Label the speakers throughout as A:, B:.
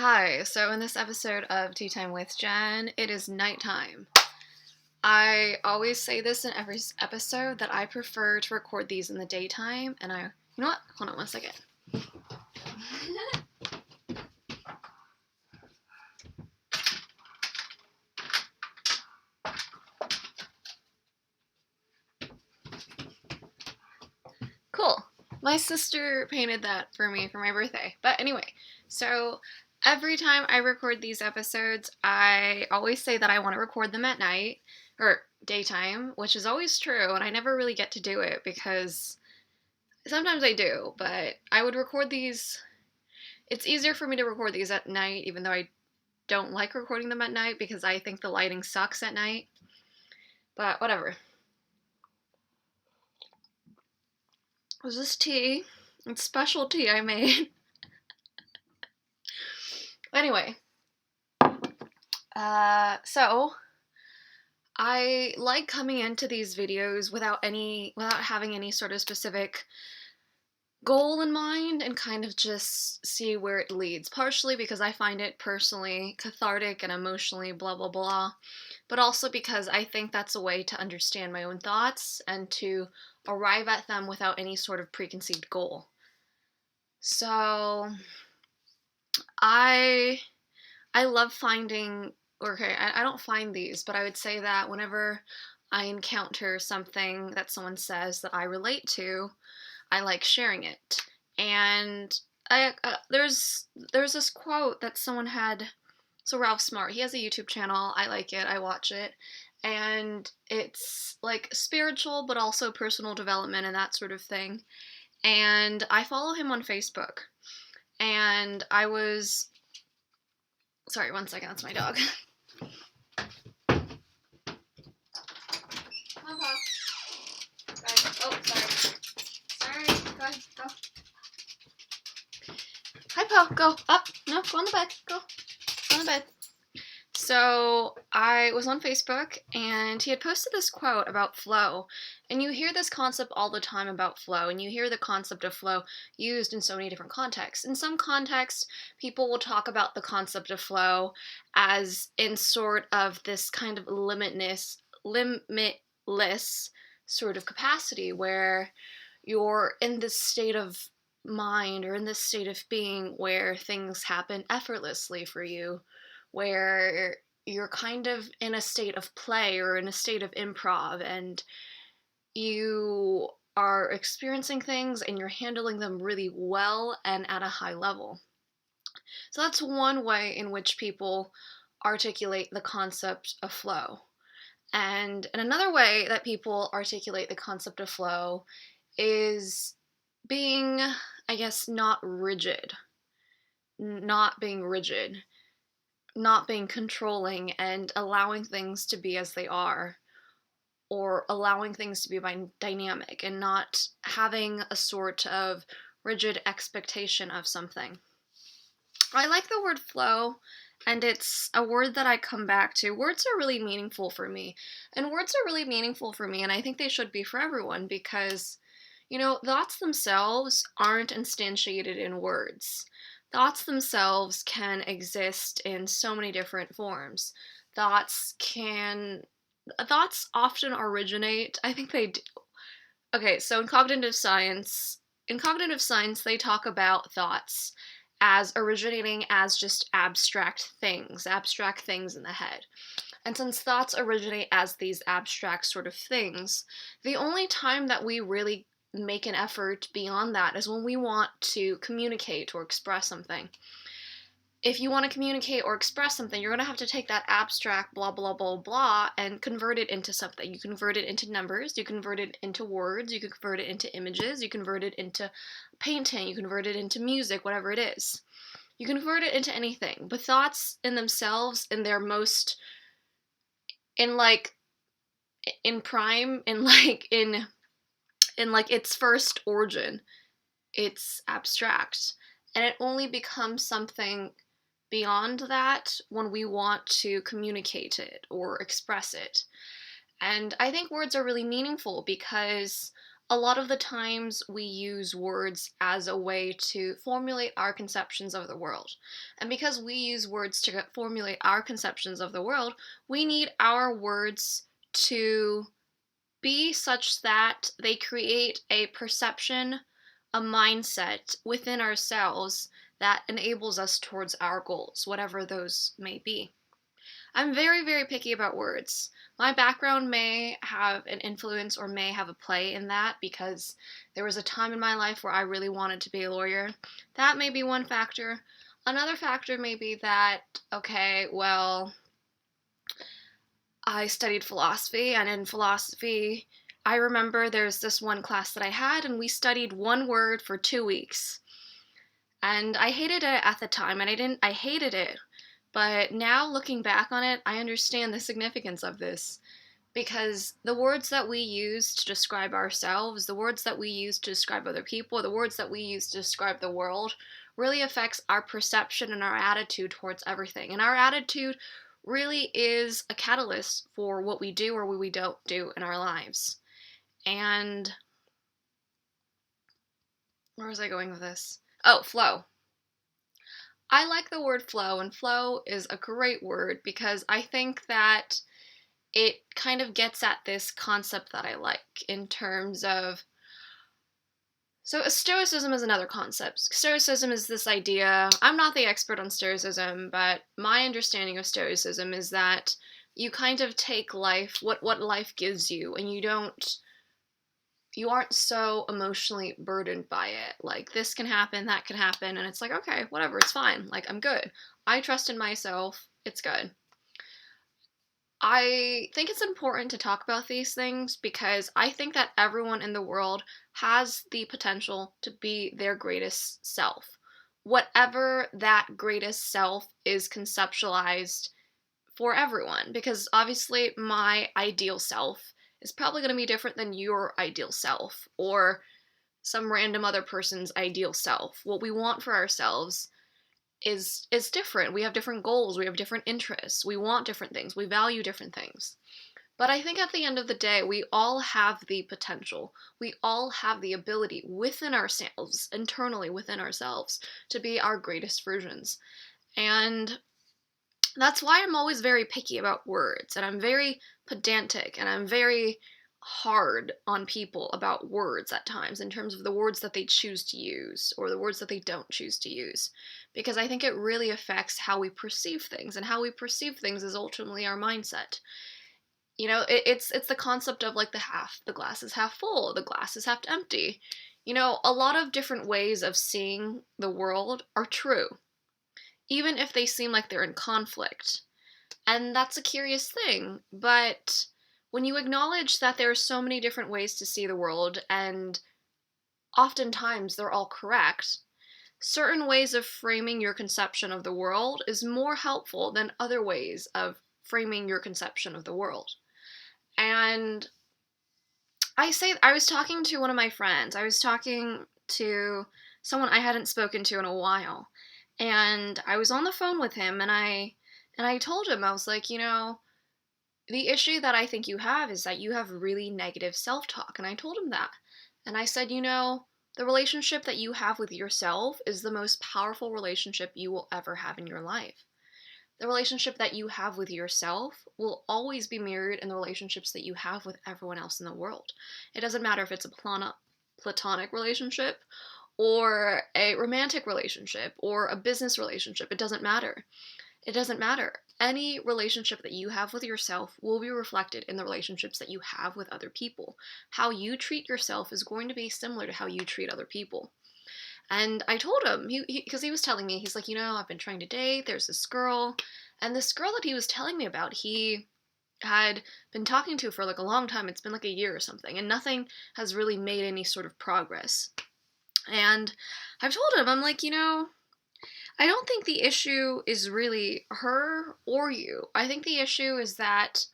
A: Hi, so in this episode of Tea Time with Jen, it is nighttime. I always say this in every episode that I prefer to record these in the daytime, and you know what? Hold on one second. Cool. My sister painted that for me for my birthday. But anyway, so every time I record these episodes, I always say that I want to record them at night or daytime, which is always true, and I never really get to do it because sometimes I do, but I would record these. It's easier for me to record these at night, even though I don't like recording them at night because I think the lighting sucks at night. But whatever. Was this tea? It's special tea I made. Anyway, so I like coming into these videos without having any sort of specific goal in mind and kind of just see where it leads. Partially because I find it personally cathartic and emotionally blah blah blah, but also because I think that's a way to understand my own thoughts and to arrive at them without any sort of preconceived goal. So I love finding, okay, I don't find these, but I would say that whenever I encounter something that someone says that I relate to, I like sharing it. And there's this quote that someone had. So Ralph Smart, he has a YouTube channel. I like it. I watch it. And it's like spiritual, but also personal development and that sort of thing. And I follow him on Facebook. And sorry, one second, that's my dog. Oh, sorry. Sorry, go ahead, go. Hi, Paul, go up. No, go on the bed, go on the bed. So I was on Facebook and he had posted this quote about flow. And you hear this concept all the time about flow, and you hear the concept of flow used in so many different contexts. In some contexts, people will talk about the concept of flow as in sort of this kind of limitless sort of capacity where you're in this state of mind or in this state of being where things happen effortlessly for you, where you're kind of in a state of play or in a state of improv and you are experiencing things and you're handling them really well and at a high level. So that's one way in which people articulate the concept of flow. And another way that people articulate the concept of flow is being, I guess, not being rigid, not being controlling and allowing things to be as they are, or allowing things to be dynamic and not having a sort of rigid expectation of something. I like the word flow, and it's a word that I come back to. Words are really meaningful for me, and I think they should be for everyone because, thoughts themselves aren't instantiated in words. Thoughts themselves can exist in so many different forms. Thoughts often originate, I think they do. Okay, so in cognitive science, they talk about thoughts as originating as just abstract things in the head. And since thoughts originate as these abstract sort of things, the only time that we really make an effort beyond that is when we want to communicate or express something. If you want to communicate or express something, you're going to have to take that abstract blah, blah, blah, blah, and convert it into something. You convert it into numbers, you convert it into words, you convert it into images, you convert it into painting, you convert it into music, whatever it is. You convert it into anything. But thoughts in themselves, in their most, in its first origin, it's abstract. And it only becomes something beyond that when we want to communicate it or express it. And I think words are really meaningful because a lot of the times we use words as a way to formulate our conceptions of the world. And because we use words to formulate our conceptions of the world, we need our words to be such that they create a perception, a mindset within ourselves that enables us towards our goals, whatever those may be. I'm very, very picky about words. My background may have an influence or may have a play in that because there was a time in my life where I really wanted to be a lawyer. That may be one factor. Another factor may be that, okay, well, I studied philosophy, and in philosophy, I remember there's this one class that I had, and we studied one word for 2 weeks. And I hated it at the time, and I hated it. But now looking back on it, I understand the significance of this. Because the words that we use to describe ourselves, the words that we use to describe other people, the words that we use to describe the world, really affects our perception and our attitude towards everything. And our attitude really is a catalyst for what we do or what we don't do in our lives. And where was I going with this? Oh, flow. I like the word flow, and flow is a great word because I think that it kind of gets at this concept that I like in terms of. So, Stoicism is another concept. Stoicism is this idea. I'm not the expert on Stoicism, but my understanding of Stoicism is that you kind of take life, what life gives you, and you aren't so emotionally burdened by it. Like, this can happen, that can happen, and it's like, okay, whatever, it's fine. Like, I'm good. I trust in myself. It's good. I think it's important to talk about these things because I think that everyone in the world has the potential to be their greatest self. Whatever that greatest self is conceptualized for everyone, because obviously my ideal self is probably going to be different than your ideal self or some random other person's ideal self. What we want for ourselves is different. We have different goals, we have different interests, we want different things, we value different things. But I think at the end of the day, we all have the potential. We all have the ability within ourselves, internally within ourselves, to be our greatest versions. And that's why I'm always very picky about words, and I'm very pedantic, and I'm very hard on people about words at times in terms of the words that they choose to use or the words that they don't choose to use, because I think it really affects how we perceive things, and how we perceive things is ultimately our mindset. It's the concept of like the glass is half full, the glass is half empty. A lot of different ways of seeing the world are true, even if they seem like they're in conflict. And that's a curious thing, but when you acknowledge that there are so many different ways to see the world, and oftentimes they're all correct, certain ways of framing your conception of the world is more helpful than other ways of framing your conception of the world. And I was talking to one of my friends. I was talking to someone I hadn't spoken to in a while. And I was on the phone with him, and I told him, I was like, the issue that I think you have is that you have really negative self-talk. And I told him that. And I said, the relationship that you have with yourself is the most powerful relationship you will ever have in your life. The relationship that you have with yourself will always be mirrored in the relationships that you have with everyone else in the world. It doesn't matter if it's a platonic relationship or a romantic relationship or a business relationship. It doesn't matter. It doesn't matter. Any relationship that you have with yourself will be reflected in the relationships that you have with other people. How you treat yourself is going to be similar to how you treat other people. And I told him, because he was telling me, he's like, I've been trying to date, there's this girl, and this girl that he was telling me about, he had been talking to for like a long time. It's been like a year or something, and nothing has really made any sort of progress. And I've told him, I'm like, I don't think the issue is really her or you. I think the issue is that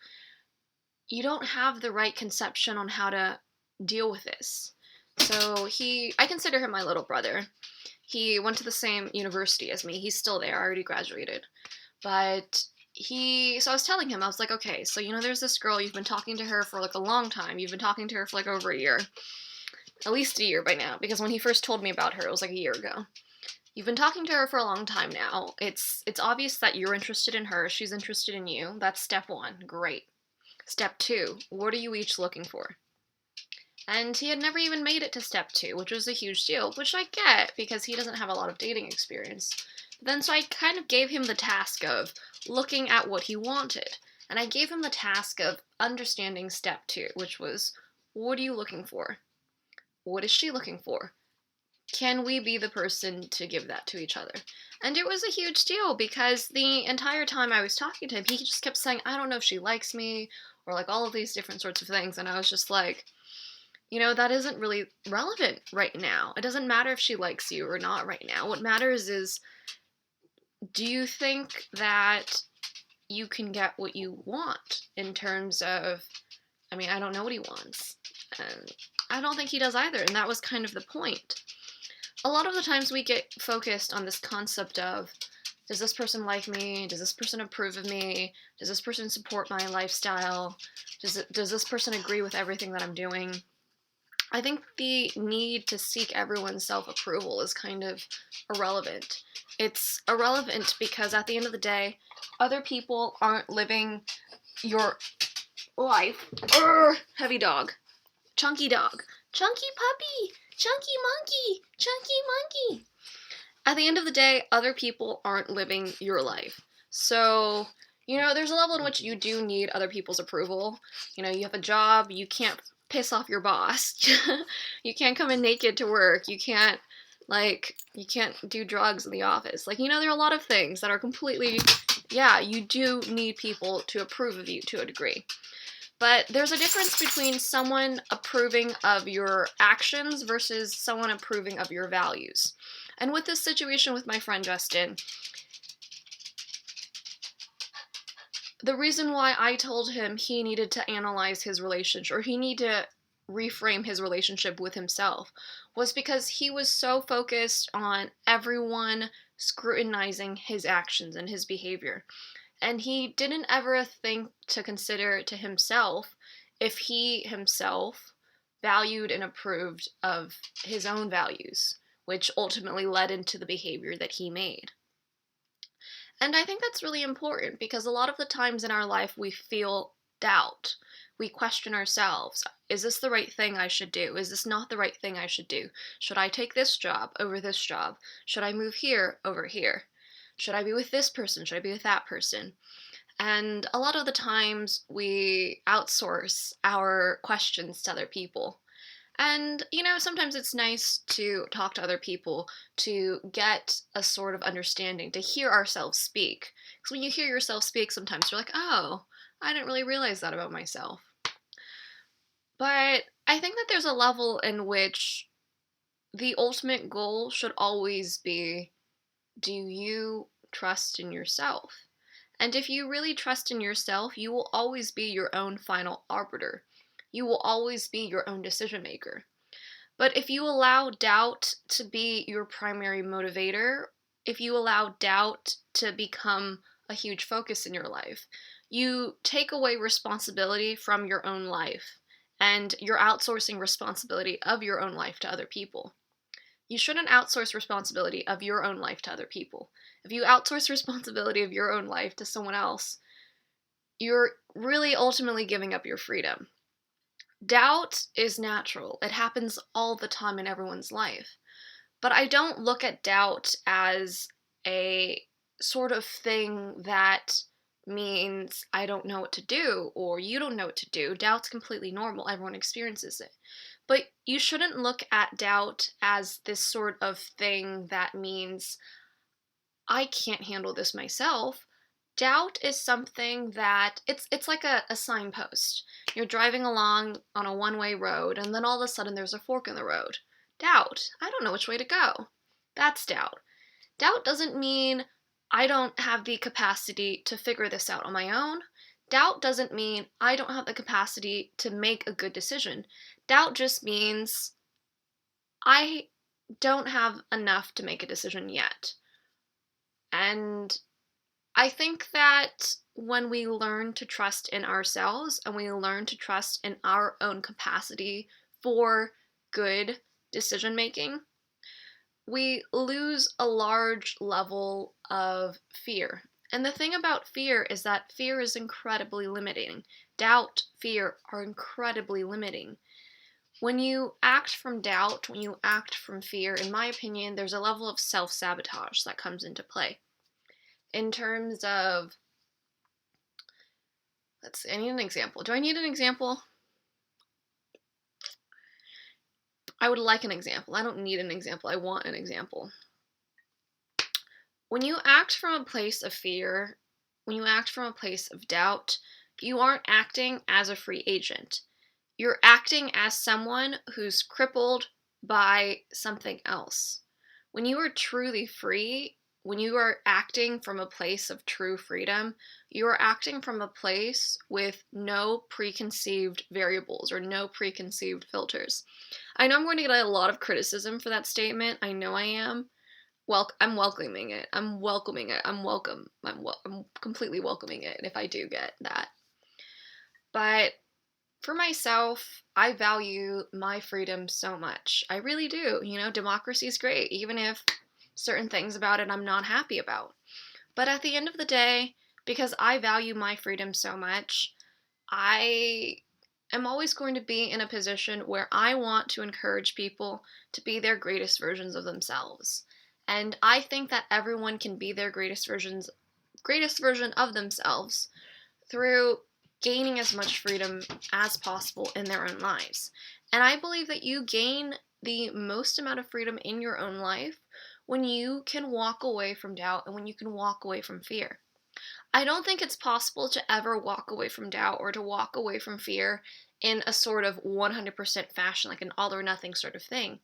A: you don't have the right conception on how to deal with this. So I consider him my little brother. He went to the same university as me. He's still there. I already graduated. But so I was telling him, I was like, okay, so there's this girl, you've been talking to her for like a long time. You've been talking to her for like over a year. at least a year by now, because when he first told me about her, it was like a year ago. You've been talking to her for a long time now. It's obvious that you're interested in her, she's interested in you. That's step one. Great. Step two, what are you each looking for? And he had never even made it to step two, which was a huge deal, which I get because he doesn't have a lot of dating experience. But then, so I kind of gave him the task of looking at what he wanted. And I gave him the task of understanding step two, which was, what are you looking for? What is she looking for? Can we be the person to give that to each other? And it was a huge deal because the entire time I was talking to him, he just kept saying, I don't know if she likes me, or like all of these different sorts of things. And I was just like, that isn't really relevant right now. It doesn't matter if she likes you or not right now. What matters is, do you think that you can get what you want in terms of, I don't know what he wants. And I don't think he does either. And that was kind of the point. A lot of the times we get focused on this concept of, does this person like me? Does this person approve of me? Does this person support my lifestyle? Does this person agree with everything that I'm doing? I think the need to seek everyone's self-approval is kind of irrelevant. It's irrelevant because at the end of the day, other people aren't living your life. Heavy dog. Chunky dog. Chunky puppy. Chunky monkey. Chunky monkey. At the end of the day, other people aren't living your life. So, there's a level in which you do need other people's approval. You have a job, you can't piss off your boss. You can't come in naked to work. You can't do drugs in the office. There are a lot of things that are completely, you do need people to approve of you to a degree. But there's a difference between someone approving of your actions versus someone approving of your values. And with this situation with my friend Justin, the reason why I told him he needed to analyze his relationship, or he needed to reframe his relationship with himself, was because he was so focused on everyone scrutinizing his actions and his behavior. And he didn't ever think to consider to himself if he himself valued and approved of his own values, which ultimately led into the behavior that he made. And I think that's really important because a lot of the times in our life we feel doubt. We question ourselves. Is this the right thing I should do? Is this not the right thing I should do? Should I take this job over this job? Should I move here over here? Should I be with this person? Should I be with that person? And a lot of the times we outsource our questions to other people. And, sometimes it's nice to talk to other people to get a sort of understanding, to hear ourselves speak. Because when you hear yourself speak, sometimes you're like, oh, I didn't really realize that about myself. But I think that there's a level in which the ultimate goal should always be, do you trust in yourself? And if you really trust in yourself, you will always be your own final arbiter. You will always be your own decision maker. But if you allow doubt to be your primary motivator, if you allow doubt to become a huge focus in your life, you take away responsibility from your own life, and you're outsourcing responsibility of your own life to other people. You shouldn't outsource responsibility of your own life to other people. If you outsource responsibility of your own life to someone else, you're really ultimately giving up your freedom. Doubt is natural. It happens all the time in everyone's life. But I don't look at doubt as a sort of thing that means I don't know what to do or you don't know what to do. Doubt's completely normal. Everyone experiences it. But you shouldn't look at doubt as this sort of thing that means I can't handle this myself. Doubt is something that it's like a signpost. You're driving along on a one-way road and then all of a sudden there's a fork in the road. Doubt. I don't know which way to go. That's doubt. Doubt doesn't mean I don't have the capacity to figure this out on my own. Doubt doesn't mean I don't have the capacity to make a good decision. Doubt just means I don't have enough to make a decision yet. And I think that when we learn to trust in ourselves and we learn to trust in our own capacity for good decision making, we lose a large level of fear. And the thing about fear is that fear is incredibly limiting. Doubt, fear are incredibly limiting. When you act from doubt, when you act from fear, in my opinion, there's a level of self-sabotage that comes into play. In terms of, let's see, I need an example. Do I need an example? I would like an example. I don't need an example. I want an example. When you act from a place of fear, when you act from a place of doubt, you aren't acting as a free agent. You're acting as someone who's crippled by something else. When you are truly free, when you are acting from a place of true freedom, you are acting from a place with no preconceived variables or no preconceived filters. I know I'm going to get a lot of criticism for that statement. I know I am. Well, I'm welcoming it. I'm welcoming it. I'm completely welcoming it if I do get that. But for myself, I value my freedom so much. I really do. You know, democracy is great, even if certain things about it I'm not happy about. But at the end of the day, because I value my freedom so much, I am always going to be in a position where I want to encourage people to be their greatest versions of themselves. And I think that everyone can be their greatest version of themselves through gaining as much freedom as possible in their own lives. And I believe that you gain the most amount of freedom in your own life when you can walk away from doubt and when you can walk away from fear. I don't think it's possible to ever walk away from doubt or to walk away from fear in a sort of 100% fashion, like an all or nothing sort of thing.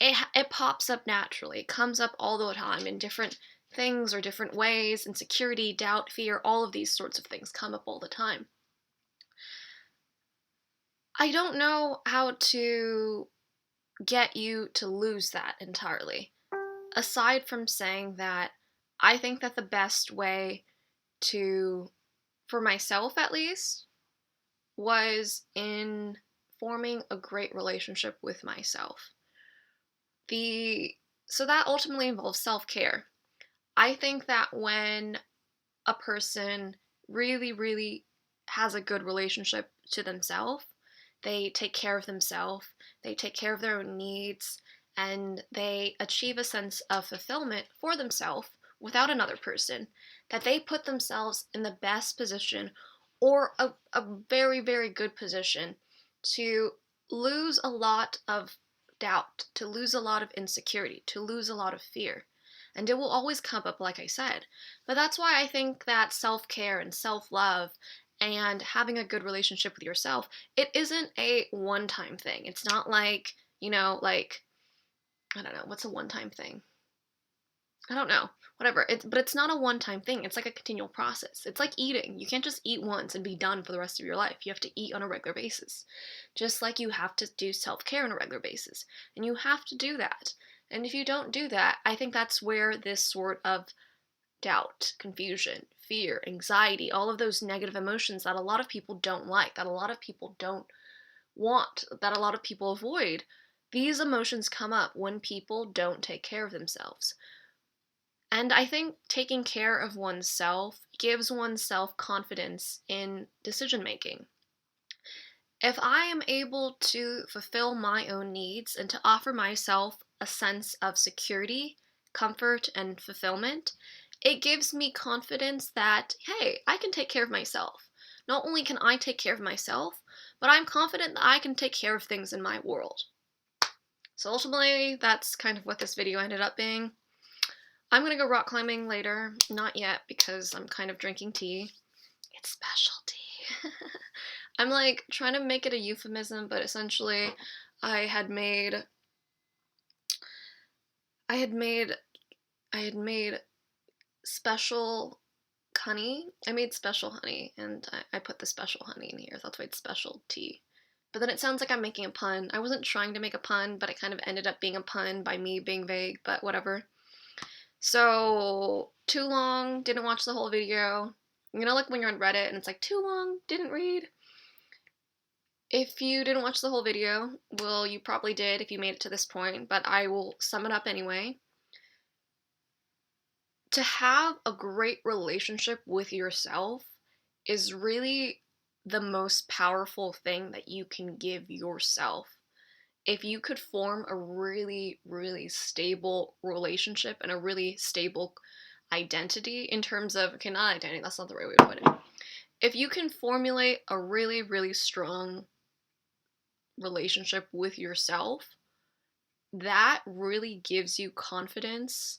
A: It pops up naturally. It comes up all the time in different things or different ways. Insecurity, doubt, fear, all of these sorts of things come up all the time. I don't know how to get you to lose that entirely. Aside from saying that I think that the best way to, for myself at least, was in forming a great relationship with myself. So that ultimately involves self-care. I think that when a person really, really has a good relationship to themselves, they take care of themselves, they take care of their own needs, and they achieve a sense of fulfillment for themselves without another person, that they put themselves in the best position or a very, very good position to lose a lot of doubt, to lose a lot of insecurity, to lose a lot of fear. And it will always come up, like I said. But that's why I think that self-care and self-love and having a good relationship with yourself, it isn't a one-time thing. It's not like, like, I don't know, what's a one-time thing? I don't know, whatever. But it's not a one-time thing. It's like a continual process. It's like eating. You can't just eat once and be done for the rest of your life. You have to eat on a regular basis. Just like you have to do self-care on a regular basis. And you have to do that. And if you don't do that, I think that's where this sort of doubt, confusion, fear, anxiety, all of those negative emotions that a lot of people don't like, that a lot of people don't want, that a lot of people avoid, these emotions come up when people don't take care of themselves. And I think taking care of oneself gives oneself confidence in decision making. If I am able to fulfill my own needs and to offer myself a sense of security, comfort, and fulfillment, it gives me confidence that, hey, I can take care of myself. Not only can I take care of myself, but I'm confident that I can take care of things in my world. So ultimately, that's kind of what this video ended up being. I'm gonna go rock climbing later. Not yet, because I'm kind of drinking tea. It's special tea. I'm like trying to make it a euphemism, but essentially I had made special honey. I made special honey, and I put the special honey in here. That's why it's special tea. But then it sounds like I'm making a pun. I wasn't trying to make a pun, but it kind of ended up being a pun by me being vague, but whatever. So, too long, didn't watch the whole video. You know, like when you're on Reddit and it's like, too long, didn't read. If you didn't watch the whole video, well, you probably did if you made it to this point, but I will sum it up anyway. To have a great relationship with yourself is really the most powerful thing that you can give yourself. If you could form a really, really stable relationship and a really stable identity in terms of, okay, not identity, that's not the right way to put it. If you can formulate a really, really strong relationship with yourself, that really gives you confidence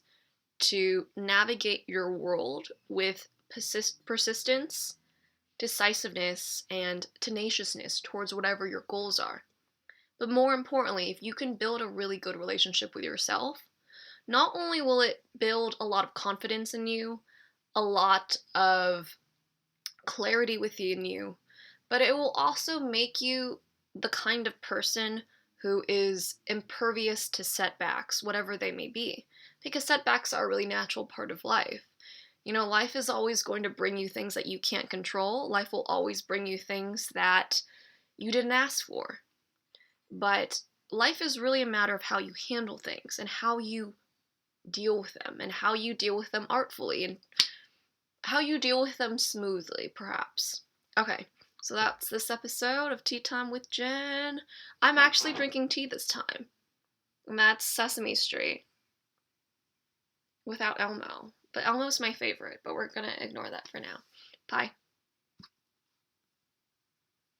A: to navigate your world with persistence, decisiveness, and tenaciousness towards whatever your goals are. But more importantly, if you can build a really good relationship with yourself, not only will it build a lot of confidence in you, a lot of clarity within you, but it will also make you the kind of person who is impervious to setbacks, whatever they may be. Because setbacks are a really natural part of life. You know, life is always going to bring you things that you can't control. Life will always bring you things that you didn't ask for. But life is really a matter of how you handle things and how you deal with them and how you deal with them artfully and how you deal with them smoothly, perhaps. Okay, so that's this episode of Tea Time with Jen. I'm actually drinking tea this time, and that's Sesame Street without Elmo. But Elmo's my favorite, but we're gonna ignore that for now. Bye.